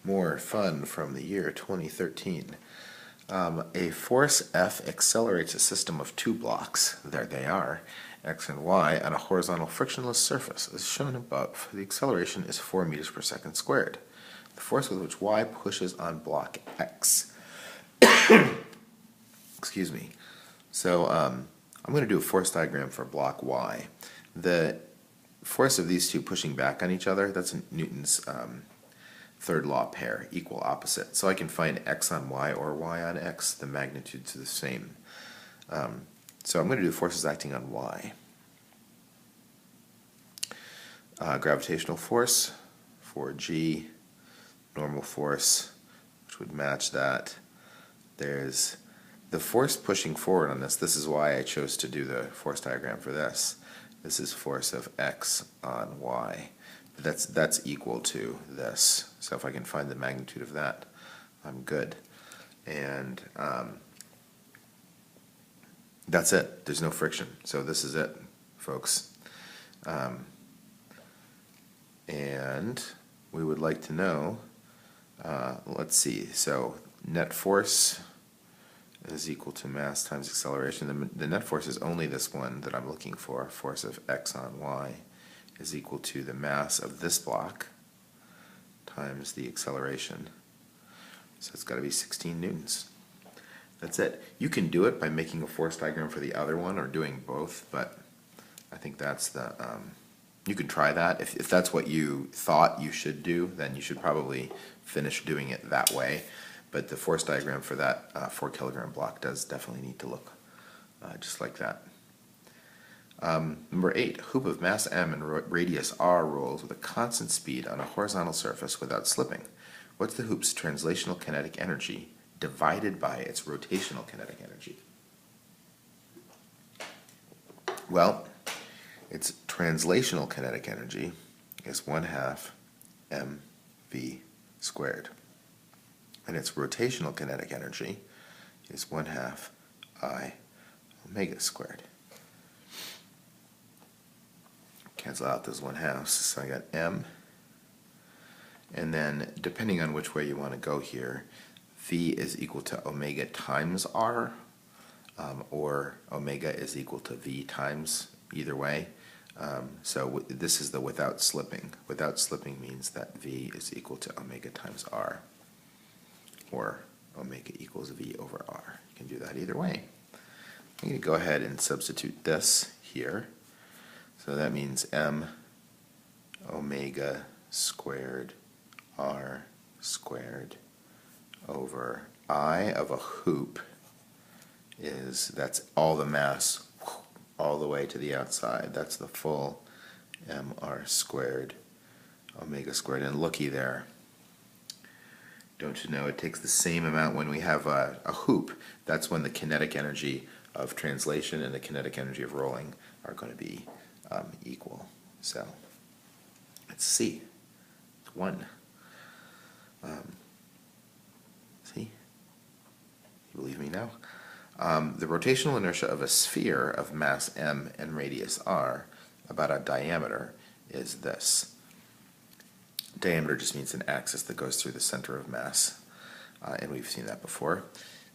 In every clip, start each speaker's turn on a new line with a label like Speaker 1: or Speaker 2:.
Speaker 1: More fun from the year 2013. A force F accelerates a system of two blocks, there they are, x and y, on a horizontal frictionless surface, as shown above. The acceleration is 4 meters per second squared. The force with which y pushes on block x. Excuse me. So I'm going to do a force diagram for block y. The force of these two pushing back on each other, that's Newton's third law pair, equal opposite. So I can find x on y or y on x, the magnitudes are the same. So I'm going to do forces acting on y. Gravitational force, 4g, normal force, which would match that. There's the force pushing forward on this. This is why I chose to do the force diagram for this. This is force of x on y. That's equal to this. So if I can find the magnitude of that, I'm good. And that's it. There's no friction. So this is it, folks. And we would like to know, let's see, so net force is equal to mass times acceleration. The net force is only this one that I'm looking for. Force of x on y is equal to the mass of this block times the acceleration. So it's got to be 16 newtons. That's it. You can do it by making a force diagram for the other one or doing both, but I think that's the, you can try that. If that's what you thought you should do, then you should probably finish doing it that way. But the force diagram for that 4 kilogram block does definitely need to look just like that. Number 8, hoop of mass m and radius r rolls with a constant speed on a horizontal surface without slipping. What's the hoop's translational kinetic energy divided by its rotational kinetic energy? Well, its translational kinetic energy is 1/2 mv squared. And its rotational kinetic energy is 1/2 I omega squared. Cancel out those 1/2s, so I got m. And then, depending on which way you want to go here, v is equal to omega times r, or omega is equal to v times, either way. So this is the without slipping. Without slipping means that v is equal to omega times r, or omega equals v over r. You can do that either way. I'm going to go ahead and substitute this here. So that means m omega squared r squared over I of a hoop that's all the mass all the way to the outside. That's the full mr squared omega squared. And looky there. Don't you know it takes the same amount when we have a hoop. That's when the kinetic energy of translation and the kinetic energy of rolling are going to be equal. So let's see. It's 1. See? You believe me now? The rotational inertia of a sphere of mass m and radius r about a diameter is this. Diameter just means an axis that goes through the center of mass, and we've seen that before.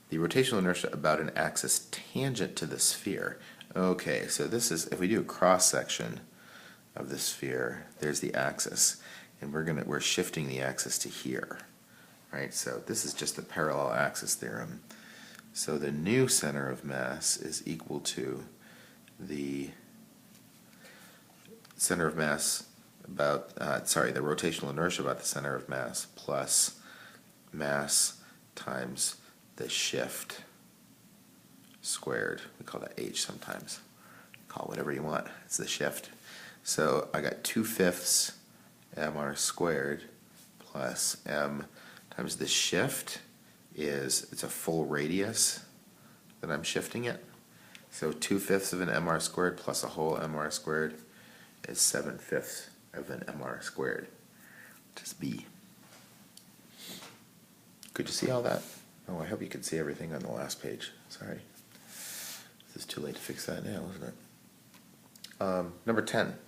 Speaker 1: The rotational inertia about an axis tangent to the sphere. Okay, so this is, if we do a cross-section of the sphere, there's the axis, and we're shifting the axis to here. Right, so this is just the parallel axis theorem. So the new center of mass is equal to the center of mass about, the rotational inertia about the center of mass plus mass times the shift squared. We call that h sometimes. Call it whatever you want. It's the shift. So I got 2/5 mr squared plus m times the shift it's a full radius that I'm shifting it. So 2/5 of an mr squared plus a whole mr squared is 7/5 of an mr squared, which is b. Could you see all that? Oh, I hope you could see everything on the last page. Sorry. This is too late to fix that now, isn't it? Number 10.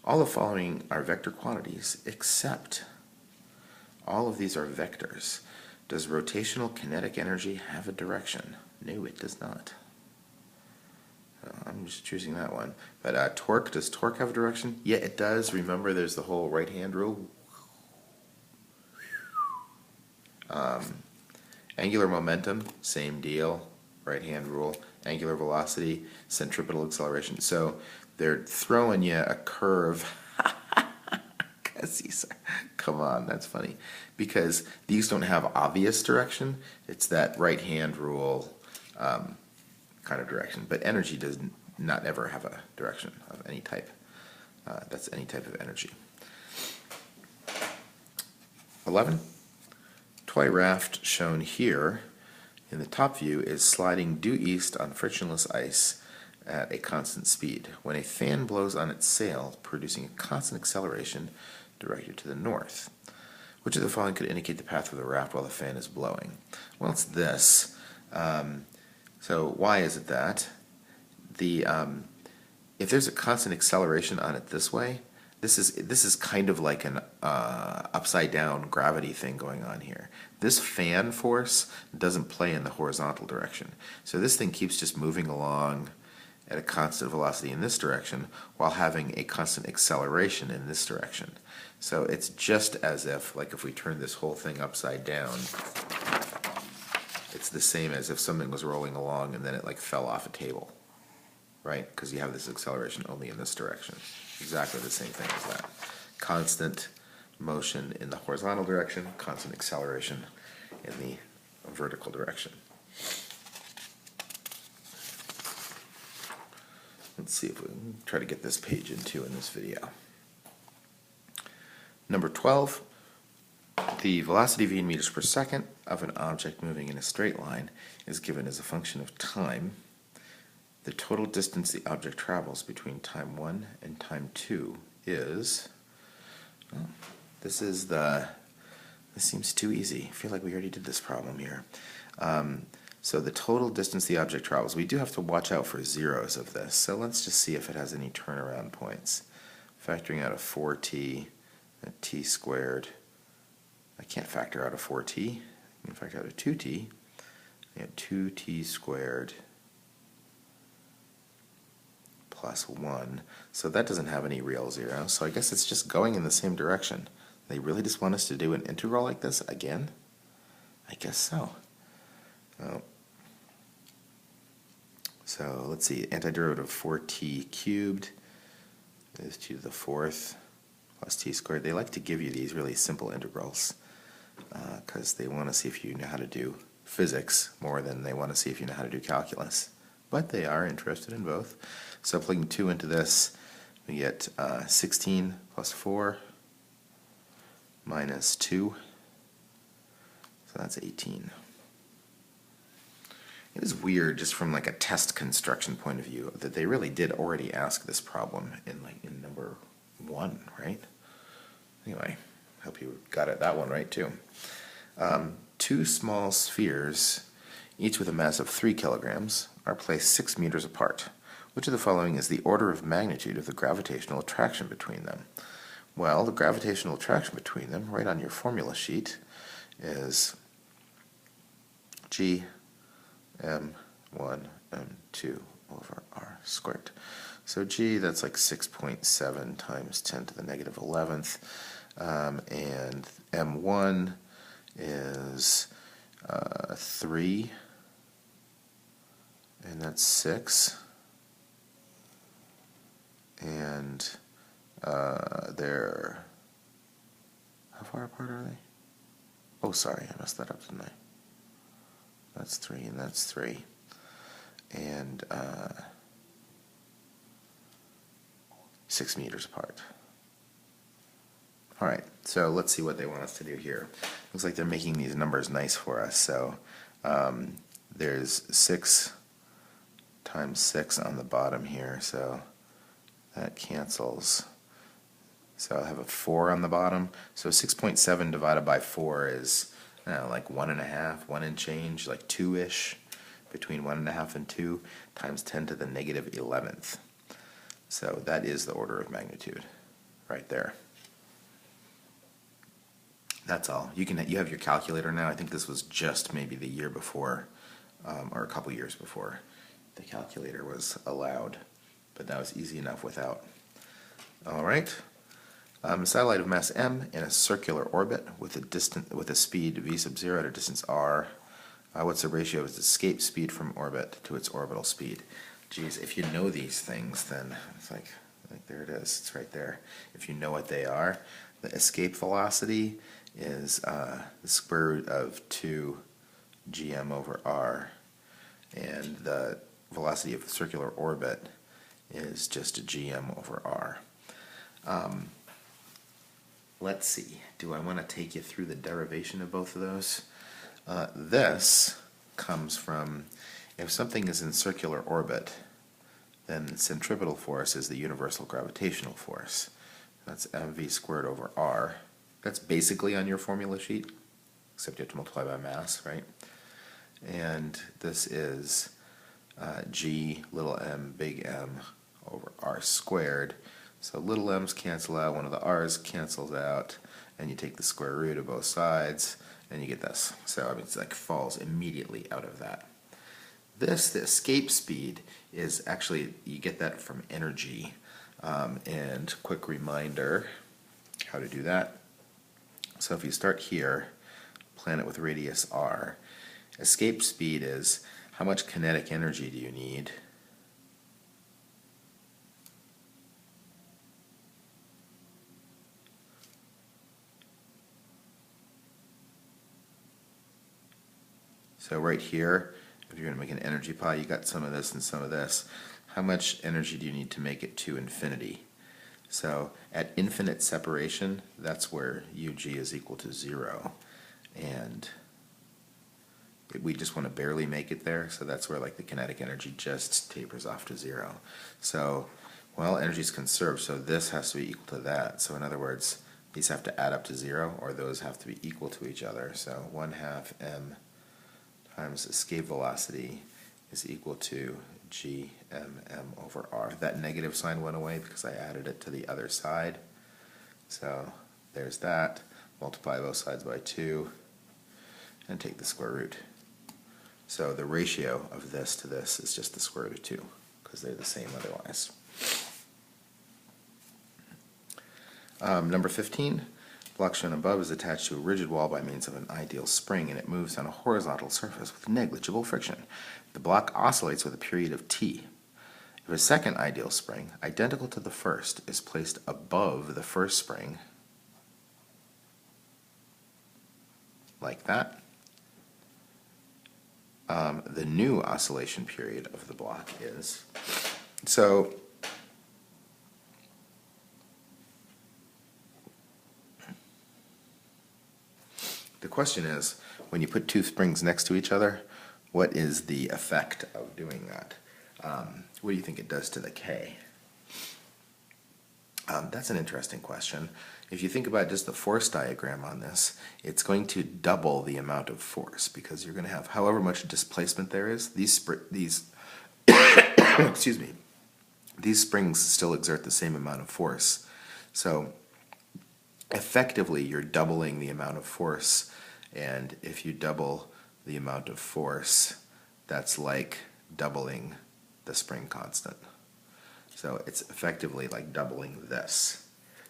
Speaker 1: All the following are vector quantities except All of these are vectors. Does rotational kinetic energy have a direction? No, it does not. I'm just choosing that one. But torque, does torque have a direction? Yeah, it does. Remember, there's the whole right-hand rule. Angular momentum, same deal. Right-hand rule. Angular velocity, centripetal acceleration. So they're throwing you a curve. Come on, that's funny. Because these don't have obvious direction. It's that right-hand rule kind of direction. But energy does not ever have a direction of any type. That's any type of energy. 11. Toy raft shown here in the top view is sliding due east on frictionless ice at a constant speed. When a fan blows on its sail, producing a constant acceleration directed to the north. Which of the following could indicate the path of the raft while the fan is blowing? Well, it's this. So why is it that? If there's a constant acceleration on it this way, this is kind of like an upside down gravity thing going on here. This fan force doesn't play in the horizontal direction. So this thing keeps just moving along at a constant velocity in this direction while having a constant acceleration in this direction. So it's just as if, like if we turn this whole thing upside down, it's the same as if something was rolling along and then it like fell off a table, right? Because you have this acceleration only in this direction. Exactly the same thing as that. Constant motion in the horizontal direction, constant acceleration in the vertical direction. Let's see if we can try to get this page in too in this video. Number 12, the velocity v in meters per second of an object moving in a straight line is given as a function of time. The total distance the object travels between time 1 and time 2 is, well, this seems too easy. I feel like we already did this problem here. So the total distance the object travels, we do have to watch out for zeros of this. So let's just see if it has any turnaround points. Factoring out a 4t, a t squared. I can't factor out a 4t. I can factor out a 2t. I have 2t squared plus 1. So that doesn't have any real zeros. So I guess it's just going in the same direction. They really just want us to do an integral like this again? I guess so. Oh. So let's see, antiderivative of 4t cubed is 2 to the 4th plus t squared. They like to give you these really simple integrals because they want to see if you know how to do physics more than they want to see if you know how to do calculus. But they are interested in both. So plugging 2 into this, we get 16 plus 4 minus 2, so that's 18. It is weird, just from like a test construction point of view, that they really did already ask this problem in number 1, right? Anyway, hope you got that one right too. 2 small spheres, each with a mass of 3 kilograms, are placed 6 meters apart. Which of the following is the order of magnitude of the gravitational attraction between them? Well, the gravitational attraction between them, right on your formula sheet, is G m1 m2 over r squared. So G, that's like 6.7 times 10 to the negative 11th, and m1 is 3, and that's 6, and they're, how far apart are they? Oh, sorry, I messed that up, didn't I? That's 3 and that's 3. And 6 meters apart. Alright, so let's see what they want us to do here. Looks like they're making these numbers nice for us. So there's 6 times 6 on the bottom here, so that cancels. So I'll have a 4 on the bottom. So 6.7 divided by 4 is like 1.5, 1 and change, like 2-ish, between 1.5 and 2, times 10 to the negative 11th. So that is the order of magnitude right there. That's all. You have your calculator now. I think this was just maybe the year before, or a couple years before the calculator was allowed, but that was easy enough without. All right. A satellite of mass m in a circular orbit with a speed v sub 0 at a distance r. What's the ratio of its escape speed from orbit to its orbital speed? Geez, if you know these things, then it's like there it is. It's right there. If you know what they are, the escape velocity is the square root of 2 gm over r, and the velocity of a circular orbit is just a gm over r. Let's see. Do I want to take you through the derivation of both of those? This comes from, if something is in circular orbit, then centripetal force is the universal gravitational force. That's mv squared over r. That's basically on your formula sheet, except you have to multiply by mass, right? And this is g little m big M over r squared. So little m's cancel out, one of the r's cancels out, and you take the square root of both sides, and you get this. So I mean, it's like falls immediately out of that. The escape speed, is actually, you get that from energy. And quick reminder how to do that. So if you start here, planet with radius r, escape speed is how much kinetic energy do you need So right here, if you're going to make an energy pie, you got some of this and some of this. How much energy do you need to make it to infinity? So at infinite separation, that's where UG is equal to 0. And we just want to barely make it there, so that's where like the kinetic energy just tapers off to 0. So, well, energy is conserved, so this has to be equal to that. So in other words, these have to add up to 0, or those have to be equal to each other. So 1/2 m times escape velocity is equal to gmm over r. That negative sign went away because I added it to the other side. So there's that. Multiply both sides by 2 and take the square root. So the ratio of this to this is just the square root of 2 because they're the same otherwise. Number 15. Block shown above is attached to a rigid wall by means of an ideal spring, and it moves on a horizontal surface with negligible friction. The block oscillates with a period of t. If a second ideal spring, identical to the first, is placed above the first spring, like that, the new oscillation period of the block is. So the question is, when you put two springs next to each other, what is the effect of doing that? What do you think it does to the K? That's an interesting question. If you think about just the force diagram on this, it's going to double the amount of force because you're going to have however much displacement there is. These excuse me, these springs still exert the same amount of force. So effectively, you're doubling the amount of force, and if you double the amount of force, that's like doubling the spring constant. So it's effectively like doubling this.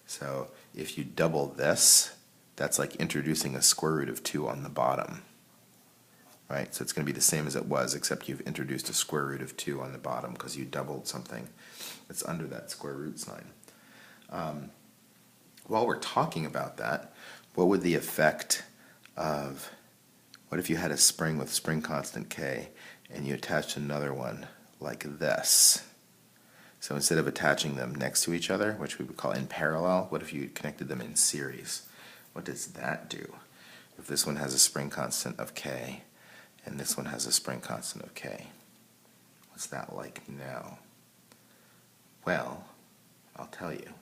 Speaker 1: So if you double this, that's like introducing a square root of 2 on the bottom. Right? So it's going to be the same as it was, except you've introduced a square root of 2 on the bottom because you doubled something that's under that square root sign. While we're talking about that, what would the effect of, what if you had a spring with spring constant K and you attached another one like this? So instead of attaching them next to each other, which we would call in parallel, what if you connected them in series? What does that do? If this one has a spring constant of K and this one has a spring constant of K, what's that like now? Well, I'll tell you.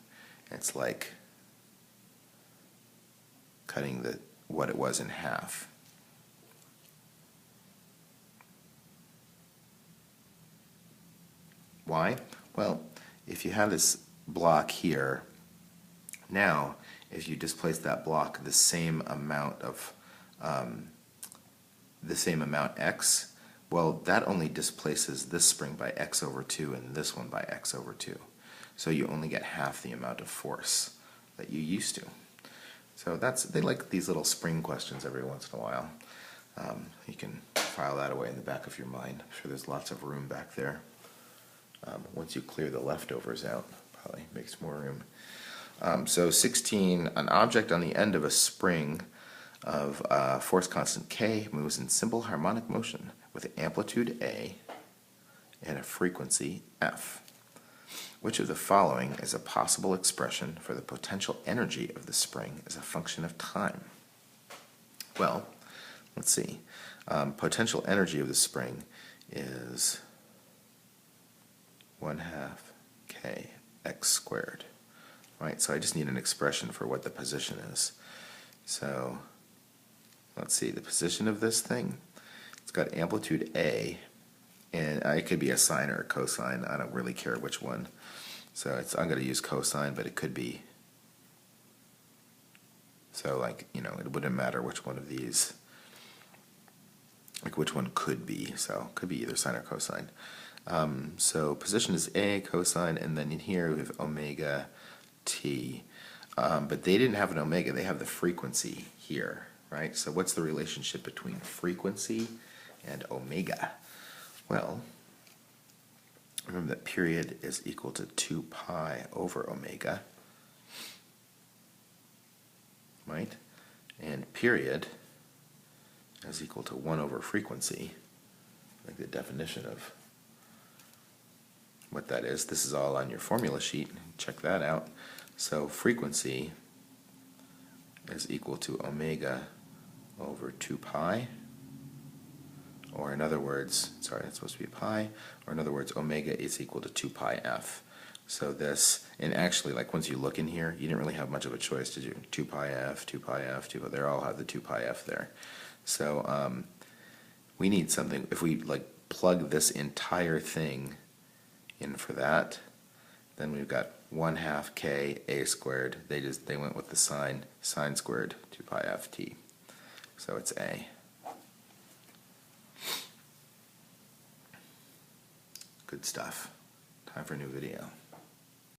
Speaker 1: It's like cutting what it was in half. Why? Well, if you have this block here, now if you displace that block the same amount of x, well, that only displaces this spring by x over 2 and this one by x over 2. So you only get half the amount of force that you used to. So they like these little spring questions every once in a while. You can file that away in the back of your mind. I'm sure there's lots of room back there. Once you clear the leftovers out, probably makes more room. So 16, an object on the end of a spring of force constant K moves in simple harmonic motion with amplitude A and a frequency F. Which of the following is a possible expression for the potential energy of the spring as a function of time? Well, let's see. Potential energy of the spring is 1/2 kx squared. Right, so I just need an expression for what the position is. So let's see, the position of this thing, it's got amplitude A, and it could be a sine or a cosine. I don't really care which one. So I'm going to use cosine, but it could be, so like, it wouldn't matter which one of these, like which one could be, so it could be either sine or cosine. So position is A, cosine, and then in here we have omega t. But they didn't have an omega, they have the frequency here, right? So what's the relationship between frequency and omega? Well, remember that period is equal to 2 pi over omega, right? And period is equal to 1 over frequency, like the definition of what that is. This is all on your formula sheet. Check that out. So frequency is equal to omega over 2 pi, or in other words, sorry, it's supposed to be pi, or in other words, omega is equal to 2 pi f. So this, and actually, like once you look in here, you didn't really have much of a choice, did you? 2 pi f, 2 pi f, 2 pi, they all have the 2 pi f there. So we need something, if we like plug this entire thing in for that, then we've got 1/2 k a squared. They went with the sine squared 2 pi f t. So it's a. Good stuff. Time for a new video.